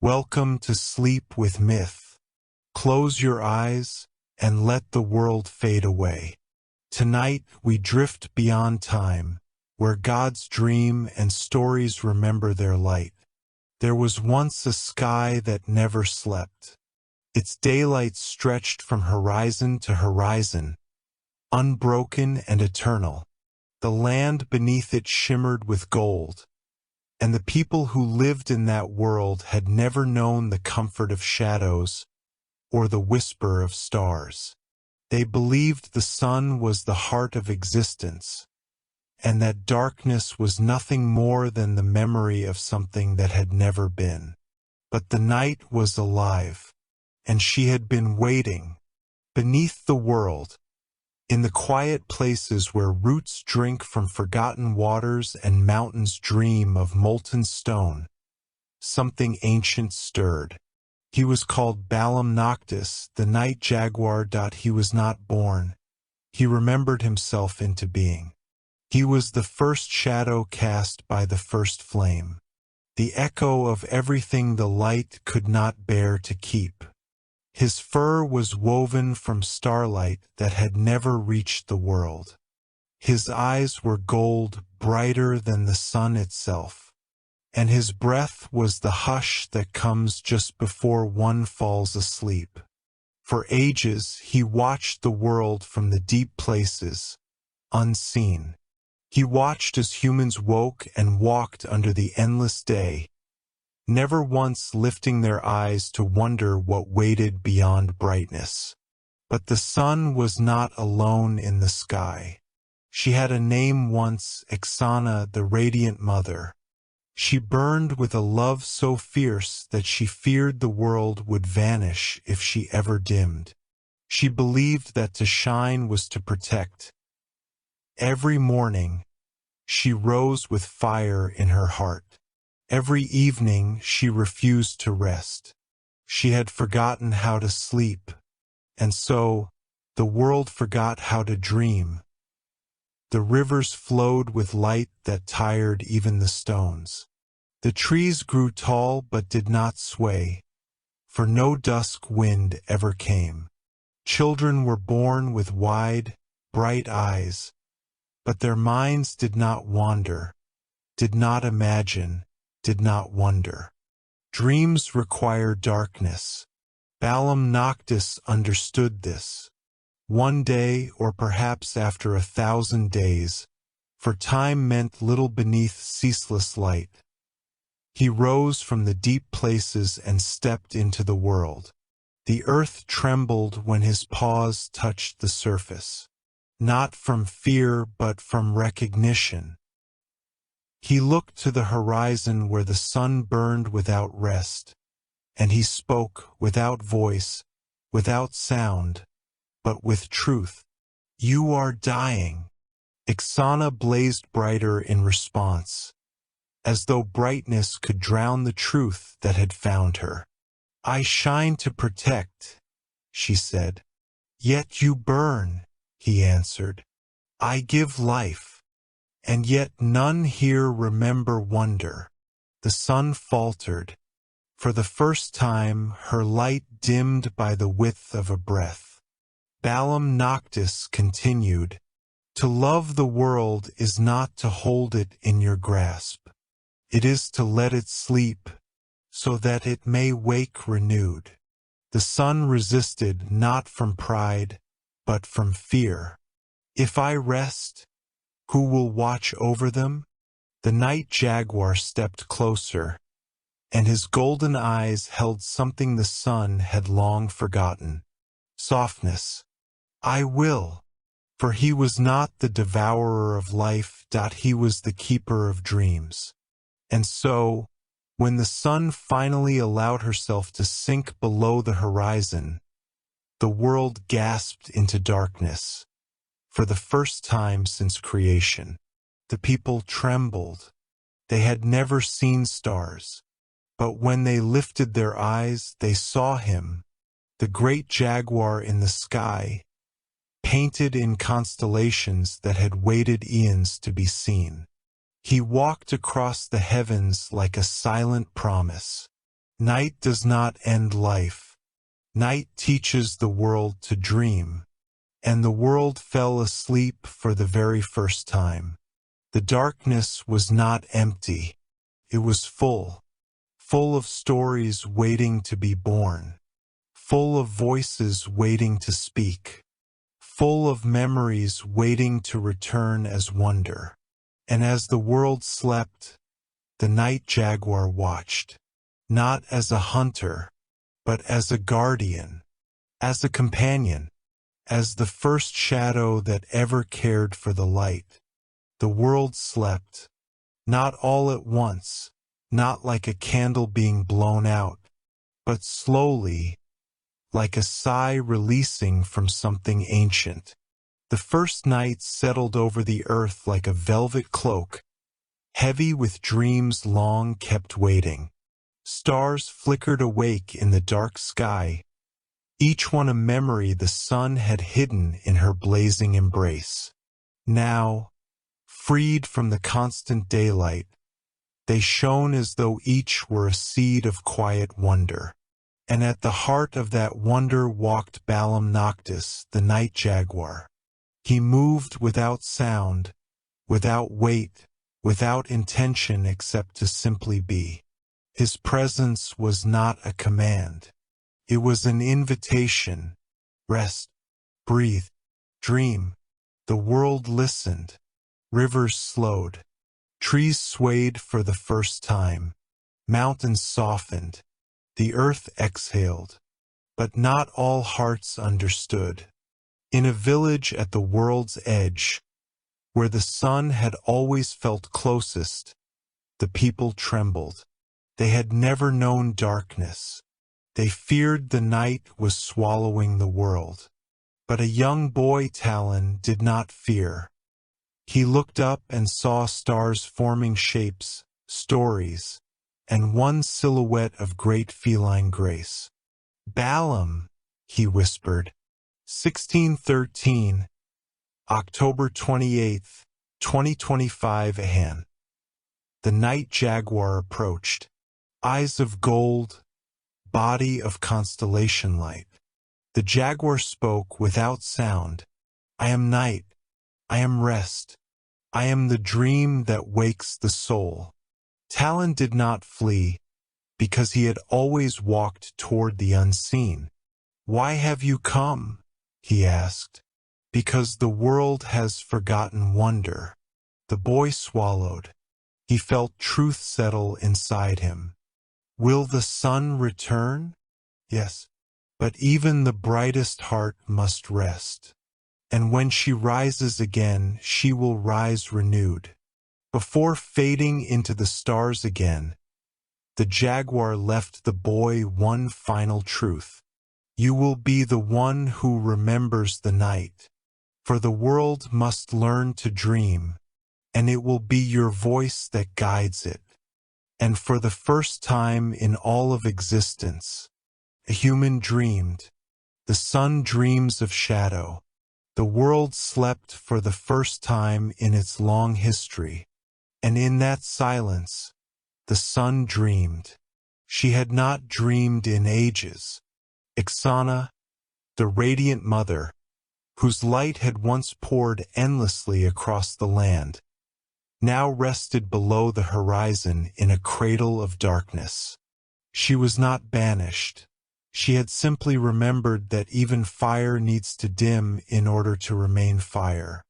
Welcome to sleep with myth. Close your eyes and let the world fade away. Tonight we drift beyond time, where gods dream and stories remember their light. There was once a sky that never slept. Its daylight stretched from horizon to horizon, unbroken and eternal. The land beneath it shimmered with gold, and the people who lived in that world had never known the comfort of shadows or the whisper of stars. They believed the sun was the heart of existence, and that darkness was nothing more than the memory of something that had never been. But the night was alive, and she had been waiting. Beneath the world, in the quiet places where roots drink from forgotten waters and mountains dream of molten stone, something ancient stirred. He was called Balam Noctis, the Night Jaguar. He was not born. He remembered himself into being. He was the first shadow cast by the first flame, the echo of everything the light could not bear to keep. His fur was woven from starlight that had never reached the world. His eyes were gold, brighter than the sun itself, and his breath was the hush that comes just before one falls asleep. For ages he watched the world from the deep places, unseen. He watched as humans woke and walked under the endless day, never once lifting their eyes to wonder what waited beyond brightness. But the sun was not alone in the sky. She had a name once, Ixana, the radiant mother. She burned with a love so fierce that she feared the world would vanish if she ever dimmed. She believed that to shine was to protect. Every morning, she rose with fire in her heart. Every evening, she refused to rest. She had forgotten how to sleep, and so the world forgot how to dream. The rivers flowed with light that tired even the stones. The trees grew tall but did not sway, for no dusk wind ever came. Children were born with wide, bright eyes, but their minds did not wander, did not imagine, did not wonder. Dreams require darkness. Balam Noctis understood this. One day, or perhaps after 1,000 days, for time meant little beneath ceaseless light, he rose from the deep places and stepped into the world. The earth trembled when his paws touched the surface, not from fear but from recognition. He looked to the horizon where the sun burned without rest, and he spoke without voice, without sound, but with truth. "You are dying." Ixana blazed brighter in response, as though brightness could drown the truth that had found her. "I shine to protect," she said. "Yet you burn," he answered. "I give life, and yet none here remember wonder." The sun faltered. For the first time, her light dimmed by the width of a breath. Balam Noctis continued, "To love the world is not to hold it in your grasp. It is to let it sleep, so that it may wake renewed." The sun resisted not from pride, but from fear. "If I rest, who will watch over them?" The Night Jaguar stepped closer, and his golden eyes held something the sun had long forgotten. Softness. "I will." For he was not the devourer of life. He was the keeper of dreams. And so, when the sun finally allowed herself to sink below the horizon, the world gasped into darkness. For the first time since creation, the people trembled. They had never seen stars. But when they lifted their eyes, they saw him, the great jaguar in the sky, painted in constellations that had waited eons to be seen. He walked across the heavens like a silent promise, Night does not end life. Night teaches the world to dream. And the world fell asleep for the very first time. The darkness was not empty. It was full. Full of stories waiting to be born. Full of voices waiting to speak. Full of memories waiting to return as wonder. And as the world slept, the night jaguar watched, not as a hunter, but as a guardian, as a companion, as the first shadow that ever cared for the light. The world slept, not all at once, not like a candle being blown out, but slowly, like a sigh releasing from something ancient. The first night settled over the earth like a velvet cloak, heavy with dreams long kept waiting. Stars flickered awake in the dark sky, each one a memory the sun had hidden in her blazing embrace. Now, freed from the constant daylight, they shone as though each were a seed of quiet wonder. And at the heart of that wonder walked Balaam Noctis, the night jaguar. He moved without sound, without weight, without intention except to simply be. His presence was not a command. It was an invitation. Rest, breathe, dream. The world listened. Rivers slowed. Trees swayed for the first time. Mountains softened. The earth exhaled. But not all hearts understood. In a village at the world's edge, where the sun had always felt closest, the people trembled. They had never known darkness. They feared the night was swallowing the world. But a young boy, Talon, did not fear. He looked up and saw stars forming shapes, stories, and one silhouette of great feline grace. Balaam, he whispered. 1613, October 28th, 2025 AHAN. The night jaguar approached. Eyes of gold, body of constellation light. The jaguar spoke without sound. I am night. I am rest. I am the dream that wakes the soul. Talon did not flee, because he had always walked toward the unseen. Why have you come? He asked. Because the world has forgotten wonder. The boy swallowed. He felt truth settle inside him. Will the sun return? Yes, but even the brightest heart must rest. And when she rises again, she will rise renewed. Before fading into the stars again, the jaguar left the boy one final truth. You will be the one who remembers the night. For the world must learn to dream, and it will be your voice that guides it. And for the first time in all of existence, a human dreamed. The sun dreams of shadow. The world slept for the first time in its long history. And in that silence, the sun dreamed. She had not dreamed in ages. Ixana, the radiant mother, whose light had once poured endlessly across the land, now rested below the horizon in a cradle of darkness. She was not banished. She had simply remembered that even fire needs to dim in order to remain fire.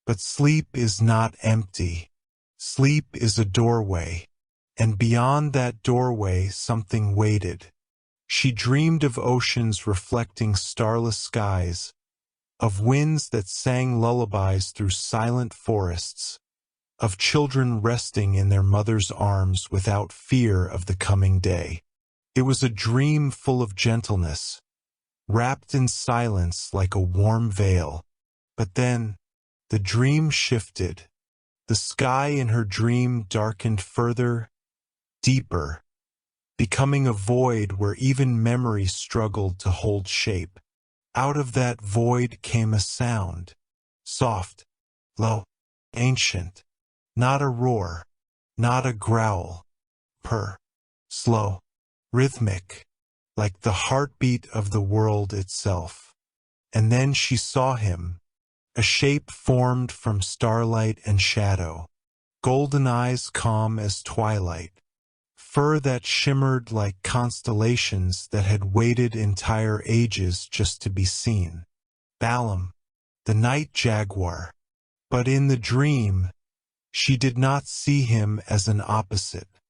But sleep is not empty. Sleep is a doorway, and beyond that doorway something waited. She dreamed of oceans reflecting starless skies, of winds that sang lullabies through silent forests, of children resting in their mother's arms without fear of the coming day. It was a dream full of gentleness, wrapped in silence like a warm veil. But then, the dream shifted. The sky in her dream darkened further, deeper, becoming a void where even memory struggled to hold shape. Out of that void came a sound, soft, low, ancient, not a roar, not a growl, purr, slow, rhythmic, like the heartbeat of the world itself. And then she saw him, a shape formed from starlight and shadow, golden eyes calm as twilight, fur that shimmered like constellations that had waited entire ages just to be seen. Balaam, the night jaguar. But in the dream, she did not see him as an opposite,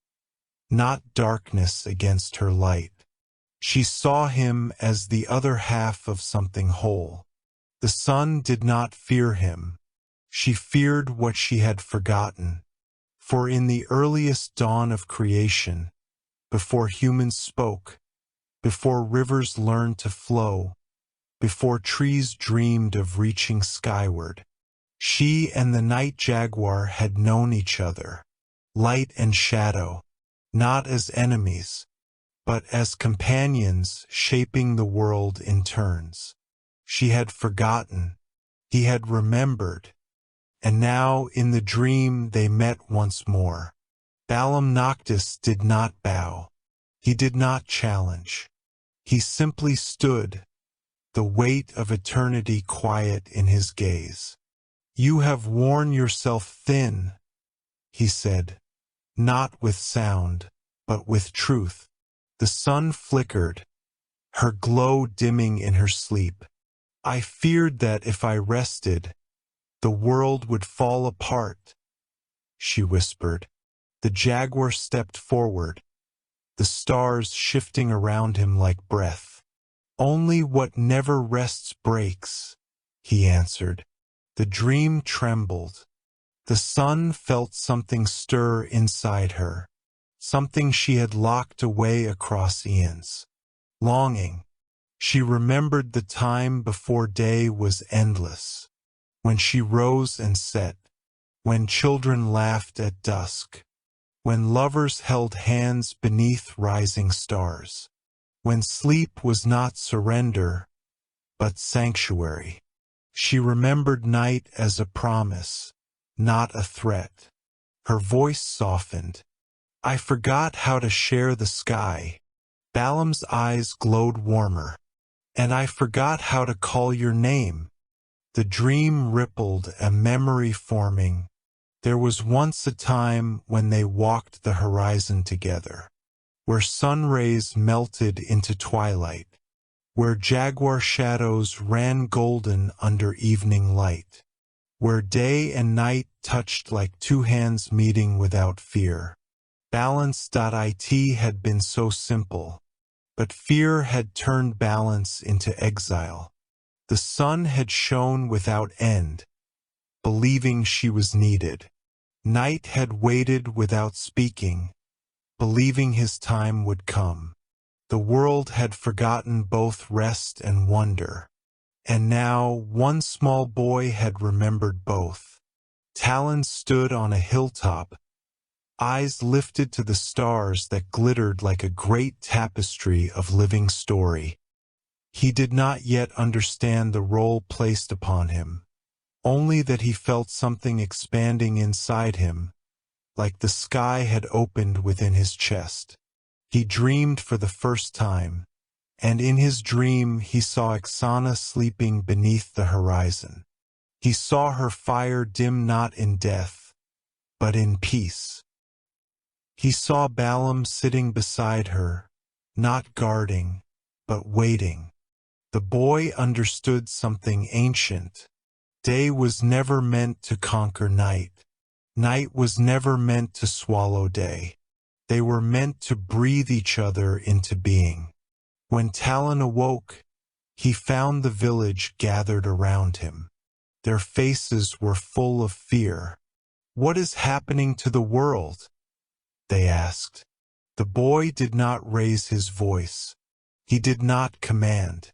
not darkness against her light. She saw him as the other half of something whole. The sun did not fear him. She feared what she had forgotten. For in the earliest dawn of creation, before humans spoke, before rivers learned to flow, before trees dreamed of reaching skyward, she and the night jaguar had known each other, light and shadow, not as enemies, but as companions shaping the world in turns. She had forgotten, he had remembered, and now in the dream they met once more. Balaam Noctis did not bow. He did not challenge. He simply stood, the weight of eternity quiet in his gaze. "You have worn yourself thin," he said, not with sound, but with truth. The sun flickered, her glow dimming in her sleep. "I feared that if I rested, the world would fall apart," she whispered. The jaguar stepped forward, the stars shifting around him like breath. "Only what never rests breaks," he answered. The dream trembled. The sun felt something stir inside her, something she had locked away across eons. Longing. She remembered the time before day was endless, when she rose and set, when children laughed at dusk, when lovers held hands beneath rising stars, when sleep was not surrender, but sanctuary. She remembered night as a promise, not a threat. Her voice softened. "I forgot how to share the sky." Balaam's eyes glowed warmer. "And I forgot how to call your name." The dream rippled, a memory forming. There was once a time when they walked the horizon together, where sun rays melted into twilight, where jaguar shadows ran golden under evening light, where day and night touched like two hands meeting without fear. Balance.it had been so simple, but fear had turned balance into exile. The sun had shone without end, believing she was needed. Night had waited without speaking, believing his time would come. The world had forgotten both rest and wonder, and now one small boy had remembered both. Talon stood on a hilltop, eyes lifted to the stars that glittered like a great tapestry of living story. He did not yet understand the role placed upon him, only that he felt something expanding inside him, like the sky had opened within his chest. He dreamed for the first time, and in his dream he saw Ixana sleeping beneath the horizon. He saw her fire dim not in death, but in peace. He saw Balaam sitting beside her, not guarding, but waiting. The boy understood something ancient. Day was never meant to conquer night. Night was never meant to swallow day. They were meant to breathe each other into being. When Talon awoke, he found the village gathered around him. Their faces were full of fear. "What is happening to the world?" they asked. The boy did not raise his voice. He did not command.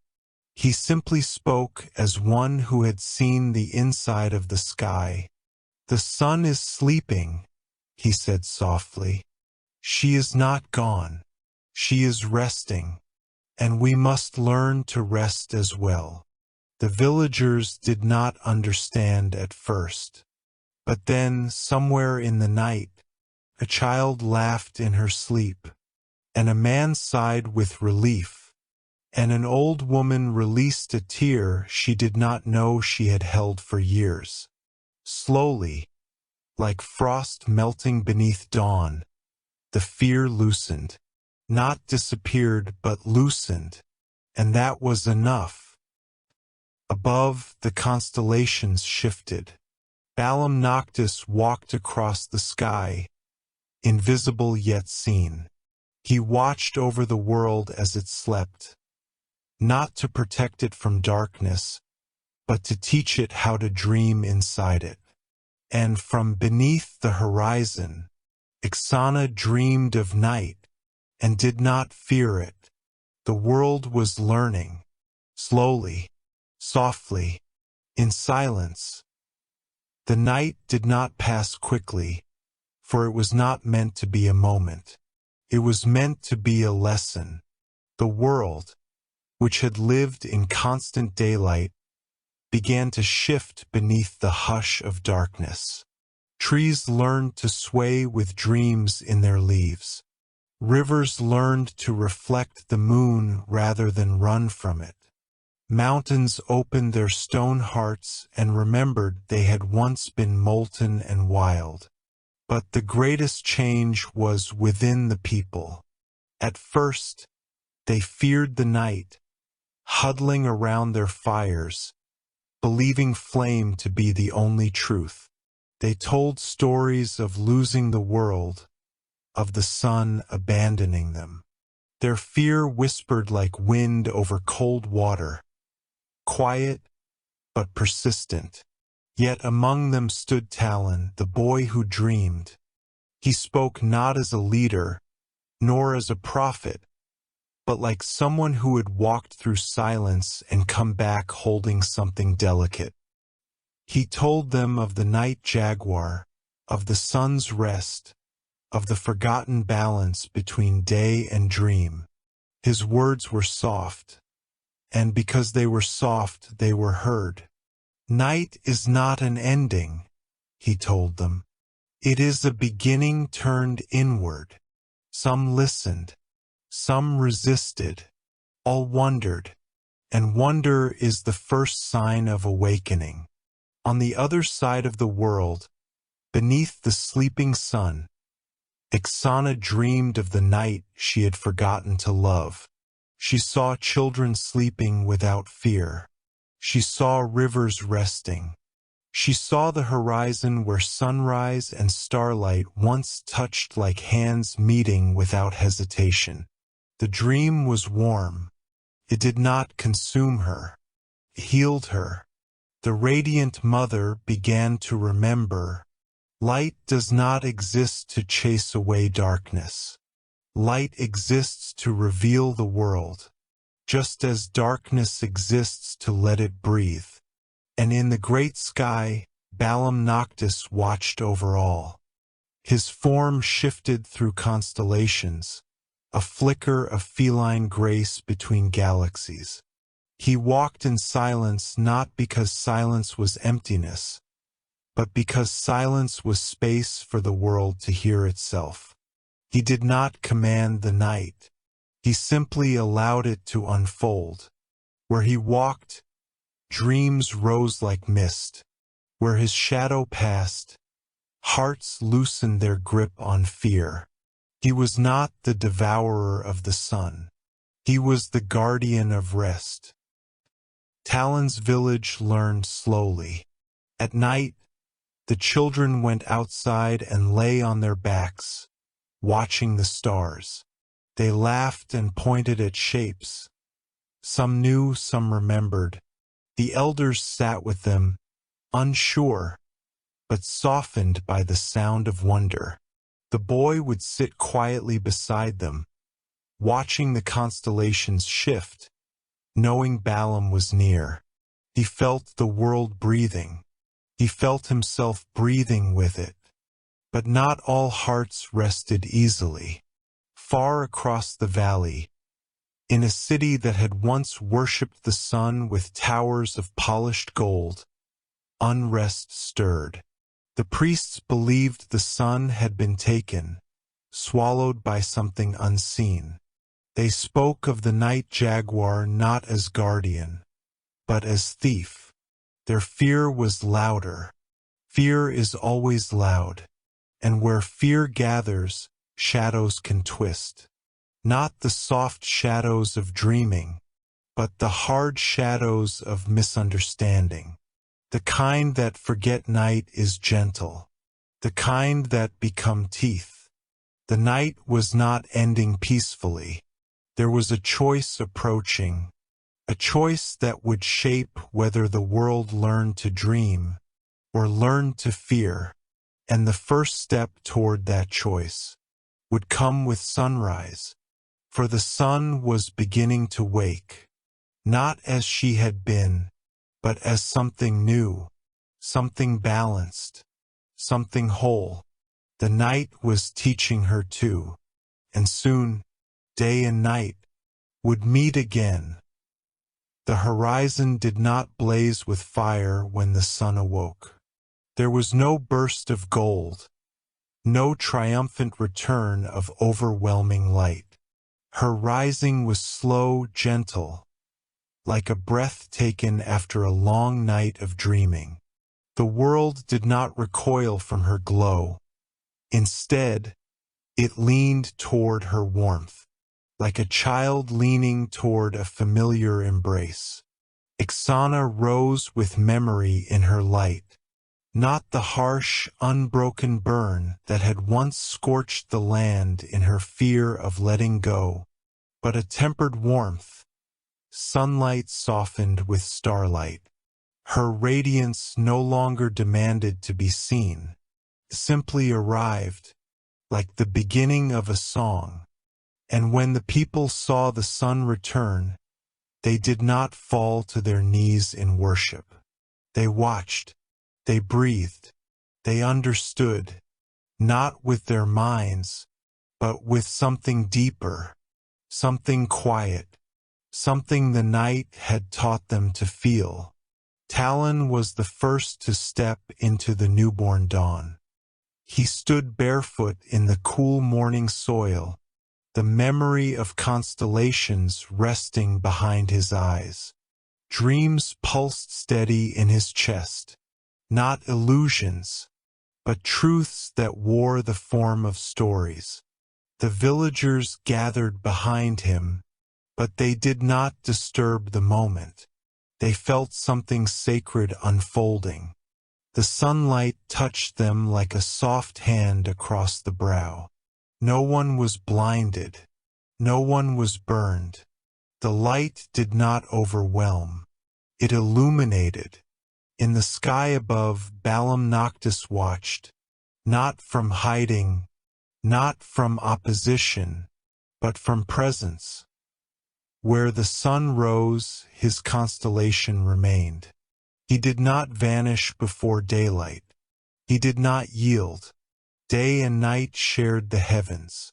He simply spoke as one who had seen the inside of the sky. "The sun is sleeping," he said softly. "She is not gone. She is resting, and we must learn to rest as well." The villagers did not understand at first, but then, somewhere in the night, a child laughed in her sleep, and a man sighed with relief, and an old woman released a tear she did not know she had held for years. Slowly, like frost melting beneath dawn, the fear loosened. Not disappeared, but loosened, and that was enough. Above, the constellations shifted. Balaam Noctis walked across the sky, invisible yet seen. He watched over the world as it slept, not to protect it from darkness, but to teach it how to dream inside it. And from beneath the horizon, Ixana dreamed of night, and did not fear it. The world was learning, slowly, softly, in silence. The night did not pass quickly, for it was not meant to be a moment. It was meant to be a lesson. The world, which had lived in constant daylight, began to shift beneath the hush of darkness. Trees learned to sway with dreams in their leaves. Rivers learned to reflect the moon rather than run from it. Mountains opened their stone hearts and remembered they had once been molten and wild. But the greatest change was within the people. At first, they feared the night, huddling around their fires, believing flame to be the only truth. They told stories of losing the world, of the sun abandoning them. Their fear whispered like wind over cold water, quiet but persistent. Yet among them stood Talon, the boy who dreamed. He spoke not as a leader, nor as a prophet, but like someone who had walked through silence and come back holding something delicate. He told them of the Night Jaguar, of the sun's rest, of the forgotten balance between day and dream. His words were soft, and because they were soft, they were heard. Night is not an ending, he told them. It is a beginning turned inward. Some listened, some resisted, all wondered, and wonder is the first sign of awakening. On the other side of the world, beneath the sleeping sun, Ixana dreamed of the night she had forgotten to love. She saw children sleeping without fear. She saw rivers resting. She saw the horizon where sunrise and starlight once touched like hands meeting without hesitation. The dream was warm. It did not consume her. It healed her. The radiant mother began to remember. Light does not exist to chase away darkness. Light exists to reveal the world, just as darkness exists to let it breathe. And in the great sky, Balaam Noctis watched over all. His form shifted through constellations, a flicker of feline grace between galaxies. He walked in silence not because silence was emptiness, but because silence was space for the world to hear itself. He did not command the night. He simply allowed it to unfold. Where he walked, dreams rose like mist. Where his shadow passed, hearts loosened their grip on fear. He was not the devourer of the sun. He was the guardian of rest. Talon's village learned slowly. At night, the children went outside and lay on their backs, watching the stars. They laughed and pointed at shapes. Some knew, some remembered. The elders sat with them, unsure, but softened by the sound of wonder. The boy would sit quietly beside them, watching the constellations shift, knowing Balaam was near. He felt the world breathing. He felt himself breathing with it. But not all hearts rested easily. Far across the valley, in a city that had once worshipped the sun with towers of polished gold, unrest stirred. The priests believed the sun had been taken, swallowed by something unseen. They spoke of the night jaguar not as guardian, but as thief. Their fear was louder. Fear is always loud, and where fear gathers, shadows can twist. Not the soft shadows of dreaming, but the hard shadows of misunderstanding. The kind that forget night is gentle, the kind that become teeth. The night was not ending peacefully. There was a choice approaching, a choice that would shape whether the world learned to dream or learned to fear, and the first step toward that choice would come with sunrise, for the sun was beginning to wake, not as she had been, but as something new, something balanced, something whole. The night was teaching her too, and soon, day and night, would meet again. The horizon did not blaze with fire when the sun awoke. There was no burst of gold, no triumphant return of overwhelming light. Her rising was slow, gentle, like a breath taken after a long night of dreaming. The world did not recoil from her glow. Instead, it leaned toward her warmth, like a child leaning toward a familiar embrace. Ixana rose with memory in her light, not the harsh, unbroken burn that had once scorched the land in her fear of letting go, but a tempered warmth, sunlight softened with starlight. Her radiance no longer demanded to be seen, simply arrived, like the beginning of a song. And when the people saw the sun return, they did not fall to their knees in worship. They watched, they breathed, they understood, not with their minds, but with something deeper, something quiet, something the night had taught them to feel. Talon was the first to step into the newborn dawn. He stood barefoot in the cool morning soil, the memory of constellations resting behind his eyes. Dreams pulsed steady in his chest, not illusions, but truths that wore the form of stories. The villagers gathered behind him, but they did not disturb the moment. They felt something sacred unfolding. The sunlight touched them like a soft hand across the brow. No one was blinded. No one was burned. The light did not overwhelm. It illuminated. In the sky above, Balam Noctis watched, not from hiding, not from opposition, but from presence. Where the sun rose, his constellation remained. He did not vanish before daylight. He did not yield. Day and night shared the heavens,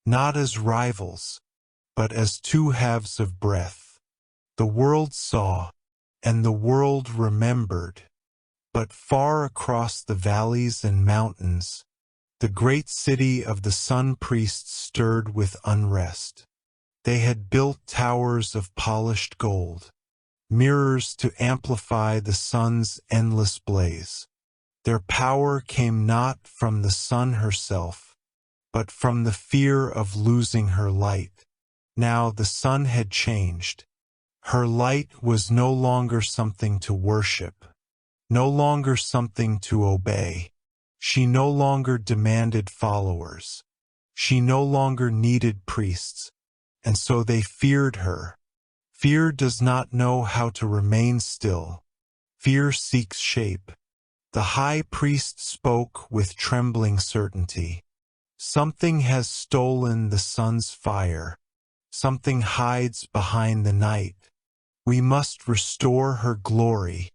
not as rivals, but as two halves of breath. The world saw, and the world remembered. But far across the valleys and mountains, the great city of the sun priests stirred with unrest. They had built towers of polished gold, mirrors to amplify the sun's endless blaze. Their power came not from the sun herself, but from the fear of losing her light. Now the sun had changed. Her light was no longer something to worship, no longer something to obey. She no longer demanded followers. She no longer needed priests, and so they feared her. Fear does not know how to remain still. Fear seeks shape. The high priest spoke with trembling certainty. Something has stolen the sun's fire. Something hides behind the night. We must restore her glory.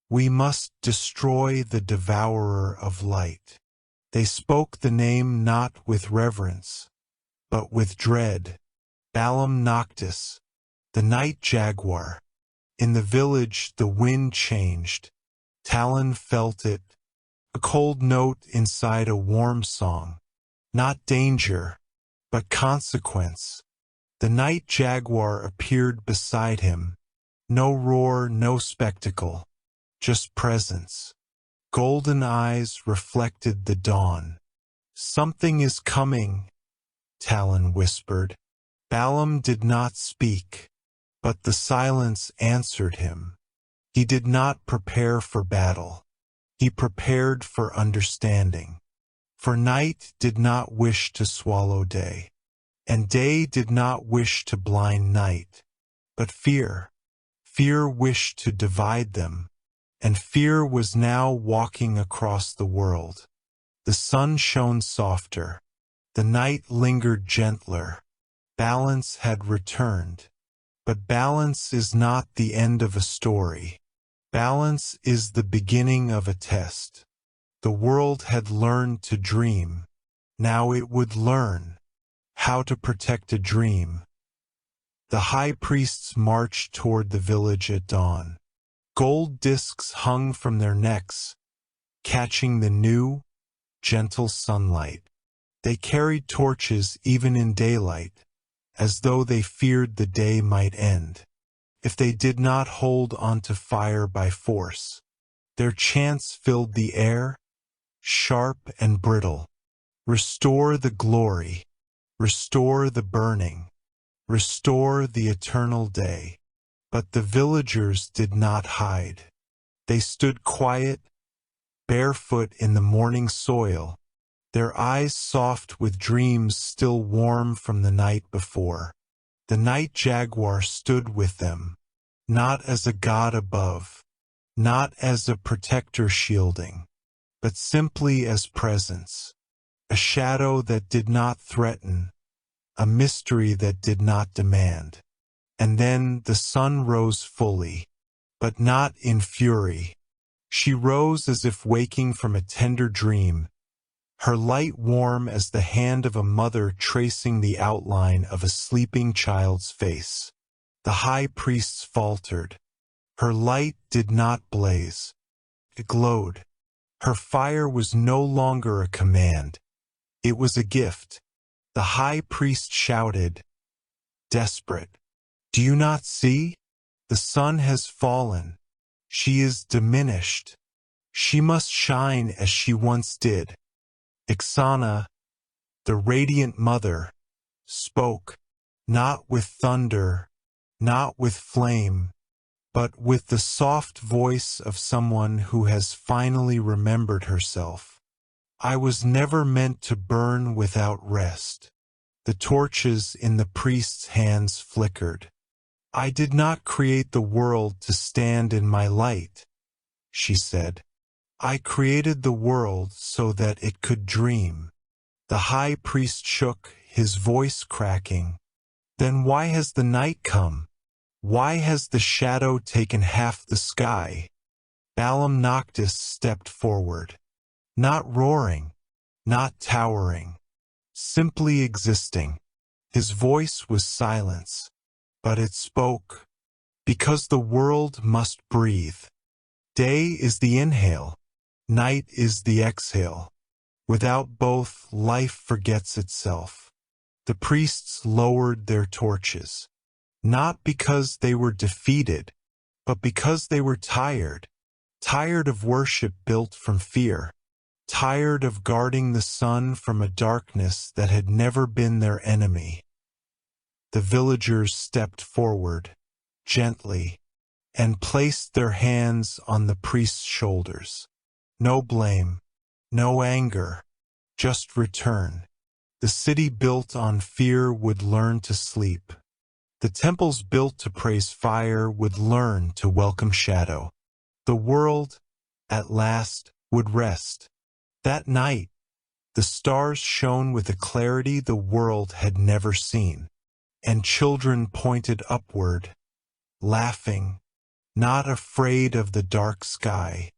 We must destroy the devourer of light. They spoke the name not with reverence, but with dread. Balam Noctis, the Night Jaguar. In the village the wind changed. Talon felt it, a cold note inside a warm song. not danger, but consequence. The night jaguar appeared beside him. No roar, no spectacle, just presence. Golden eyes reflected the dawn. Something is coming, Talon whispered. Balaam did not speak, but the silence answered him. He did not prepare for battle. He prepared for understanding. For night did not wish to swallow day, and day did not wish to blind night, but fear. Fear wished to divide them, and fear was now walking across the world. The sun shone softer. The night lingered gentler. Balance had returned. But balance is not the end of a story. Balance is the beginning of a test. The world had learned to dream. Now it would learn how to protect a dream. The high priests marched toward the village at dawn. Gold discs hung from their necks, catching the new, gentle sunlight. They carried torches even in daylight, as though they feared the day might end. If they did not hold onto fire by force, their chants filled the air, sharp and brittle. Restore the glory, restore the burning, restore the eternal day. But the villagers did not hide. They stood quiet, barefoot in the morning soil, their eyes soft with dreams still warm from the night before. The night jaguar stood with them, not as a god above, not as a protector shielding, but simply as presence, a shadow that did not threaten, a mystery that did not demand. And then the sun rose fully, but not in fury. She rose as if waking from a tender dream, her light warm as the hand of a mother tracing the outline of a sleeping child's face. The high priests faltered. Her light did not blaze. It glowed. Her fire was no longer a command. It was a gift. The high priest shouted, desperate, "Do you not see? The sun has fallen. She is diminished. She must shine as she once did." Ixana, the radiant mother, spoke, not with thunder, not with flame, but with the soft voice of someone who has finally remembered herself. "I was never meant to burn without rest." The torches in the priest's hands flickered. "I did not create the world to stand in my light," she said. "I created the world so that it could dream." The high priest shook, his voice cracking. "Then why has the night come? Why has the shadow taken half the sky?" Balaam Noctis stepped forward. Not roaring, not towering, simply existing. His voice was silence, but it spoke. Because the world must breathe. Day is the inhale, night is the exhale. Without both, life forgets itself. The priests lowered their torches, not because they were defeated, but because they were tired. Tired of worship built from fear. Tired of guarding the sun from a darkness that had never been their enemy. The villagers stepped forward, gently, and placed their hands on the priest's shoulders. No blame, no anger, just return. The city built on fear would learn to sleep. The temples built to praise fire would learn to welcome shadow. The world, at last, would rest. That night, the stars shone with a clarity the world had never seen, and children pointed upward, laughing, not afraid of the dark sky,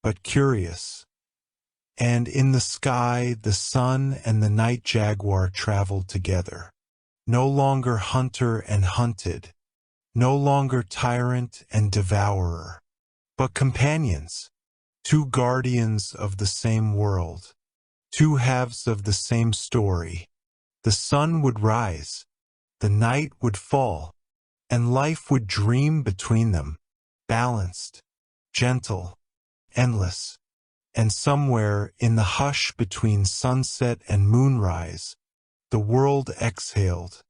but curious. And in the sky, the sun and the night jaguar traveled together, no longer hunter and hunted, no longer tyrant and devourer, but companions. Two guardians of the same world. Two halves of the same story. The sun would rise, the night would fall, and life would dream between them, balanced, gentle, endless. And somewhere in the hush between sunset and moonrise, the world exhaled,